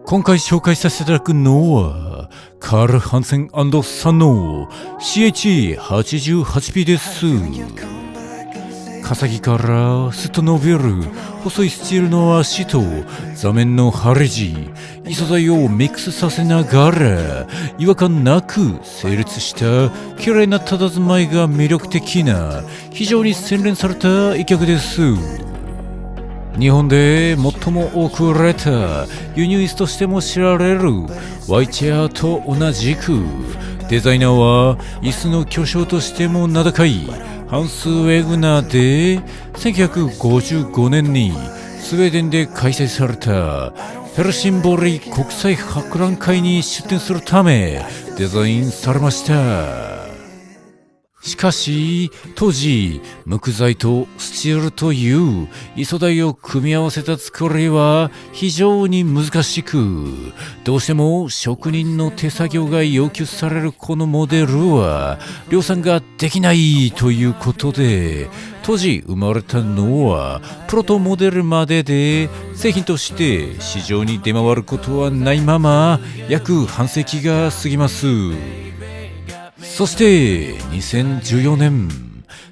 今回紹介させていただくのはカール・ハンセン&さんの CH88P です。笠木からすっと伸びる細いスチールの足と座面のハレジ、異素材をミックスさせながら違和感なく成立した綺麗な佇まいが魅力的な非常に洗練された一曲です。日本で最も多く売られた輸入椅子としても知られるワイチェアと同じく、デザイナーは椅子の巨匠としても名高いハンス・ウェグナーで、1955年にスウェーデンで開催されたヘルシンボリ国際博覧会に出展するためデザインされました。しかし当時木材とスチールという異素材を組み合わせた作りは非常に難しく、どうしても職人の手作業が要求されるこのモデルは量産ができないということで、当時生まれたのはプロトモデルまでで、製品として市場に出回ることはないまま約半世紀が過ぎます。そして2014年、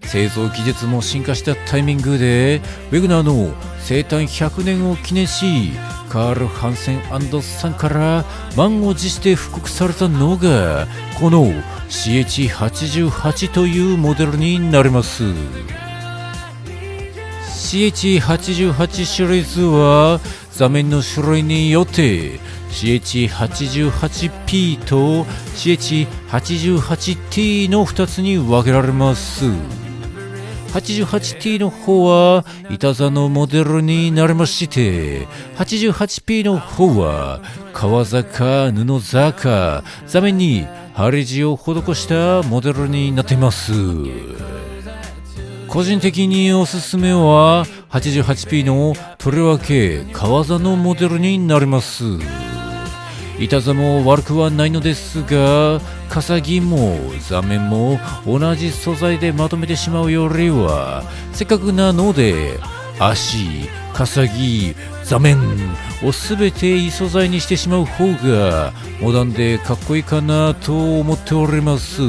製造技術も進化したタイミングでウェグナーの生誕100年を記念し、カール・ハンセン&さんから満を持して復刻されたのがこの CH88 というモデルになります。 CH88 シリーズは座面の種類によって CH88P と CH88T の2つに分けられます。 88T の方は板座のモデルになりまして、 88P の方は革坂、布坂、座面にハレジを施したモデルになっています。個人的におすすめは 88P のとりわけ革座のモデルになります。板座も悪くはないのですが、笠木も座面も同じ素材でまとめてしまうよりは、せっかくなので足、笠木、座面をすべて異素材にしてしまう方がモダンでかっこいいかなと思っております。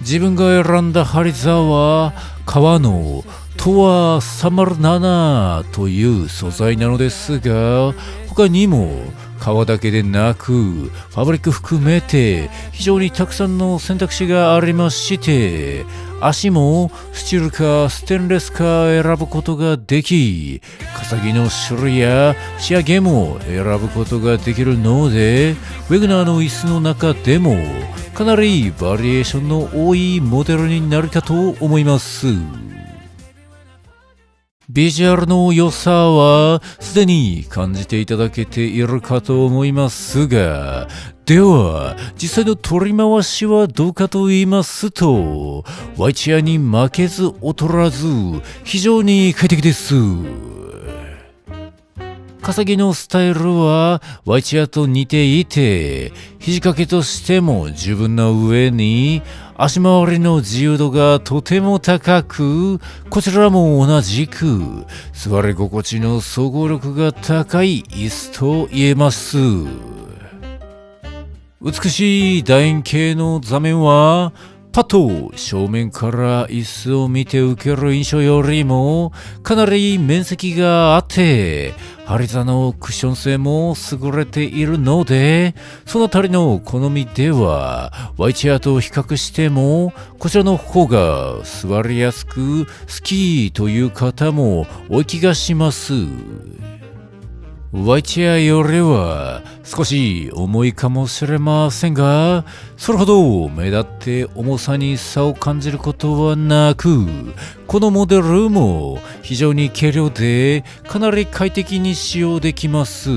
自分が選んだハリザーは革のトア307という素材なのですが、他にも革だけでなくファブリック含めて非常にたくさんの選択肢がありまして、足もスチールかステンレスか選ぶことができ、笠木の種類や仕上げも選ぶことができるので、ウェグナーの椅子の中でもかなりバリエーションの多いモデルになるかと思います。ビジュアルの良さはすでに感じていただけているかと思いますが、では実際の取り回しはどうかと言いますと、ワイチェアに負けず劣らず非常に快適です。笠木のスタイルはワイチェアと似ていて、肘掛けとしても十分な上に足回りの自由度がとても高く、こちらも同じく座り心地の総合力が高い椅子と言えます。美しい楕円形の座面はパッと正面から椅子を見て受ける印象よりもかなり面積があって、ハリ座のクッション性も優れているので、そのあたりの好みではワイチェアと比較してもこちらの方が座りやすく好きという方も多い気がします。ワイチェアよりは少し重いかもしれませんが、それほど目立って重さに差を感じることはなく、このモデルも非常に軽量でかなり快適に使用できます。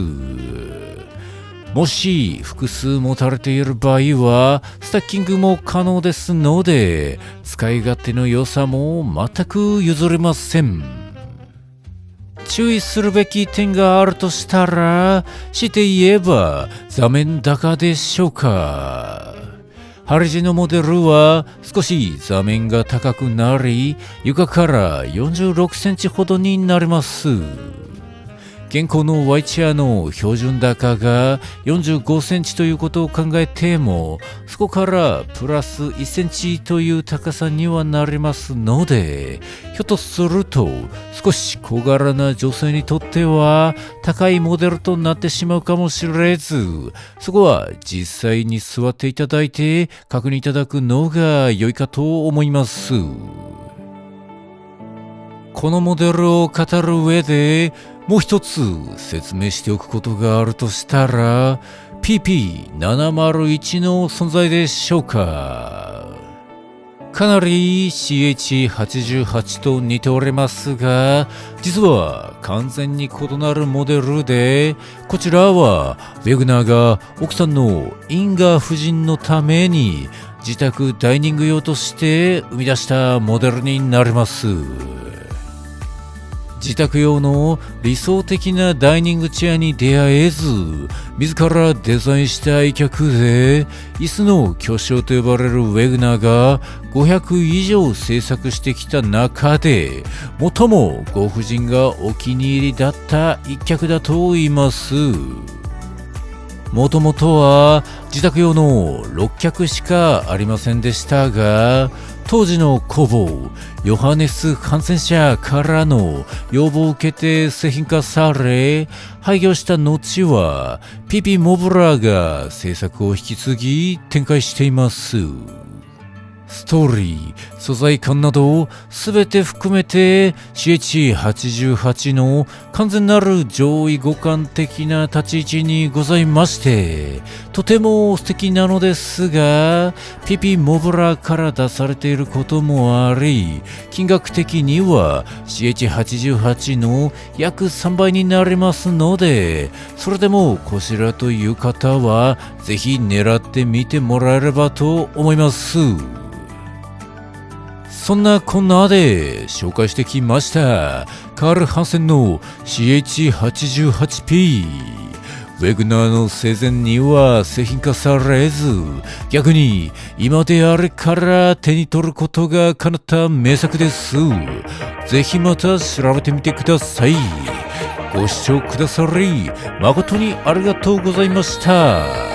もし複数持たれている場合はスタッキングも可能ですので、使い勝手の良さも全く譲れません。注意するべき点があるとしたら、強いて言えば座面高でしょうか。ハレジのモデルは少し座面が高くなり、床から46センチほどになります。現行の Y チェアの標準高が45センチということを考えても、そこからプラス1センチという高さにはなりますので、ひょっとすると少し小柄な女性にとっては高いモデルとなってしまうかもしれず、そこは実際に座っていただいて確認いただくのが良いかと思います。このモデルを語る上でもう一つ説明しておくことがあるとしたら PP701 の存在でしょうか。かなり CH88 と似ておりますが、実は完全に異なるモデルで、こちらはウェグナーが奥さんのインガ夫人のために自宅ダイニング用として生み出したモデルになります。自宅用の理想的なダイニングチェアに出会えず、自らデザインした愛客で、椅子の巨匠と呼ばれるウェグナーが500以上制作してきた中で、最もご婦人がお気に入りだった一脚だと言います。もともとは自宅用の6脚しかありませんでしたが、当時の工房ヨハネス・ハンセン社からの要望を受けて製品化され、廃業した後はPPモブラーが制作を引き継ぎ展開しています。ストーリー、素材感など全て含めて CH88 の完全なる上位互換的な立ち位置にございまして、とても素敵なのですが、PPモブラから出されていることもあり、金額的には CH88 の約3倍になりますので、それでもこちらという方はぜひ狙ってみてもらえればと思います。そんなこんなで紹介してきましたカール・ハンセンの CH88P。 ウェグナーの生前には製品化されず、逆に今であれから手に取ることが叶った名作です。ぜひまた調べてみてください。ご視聴くださり誠にありがとうございました。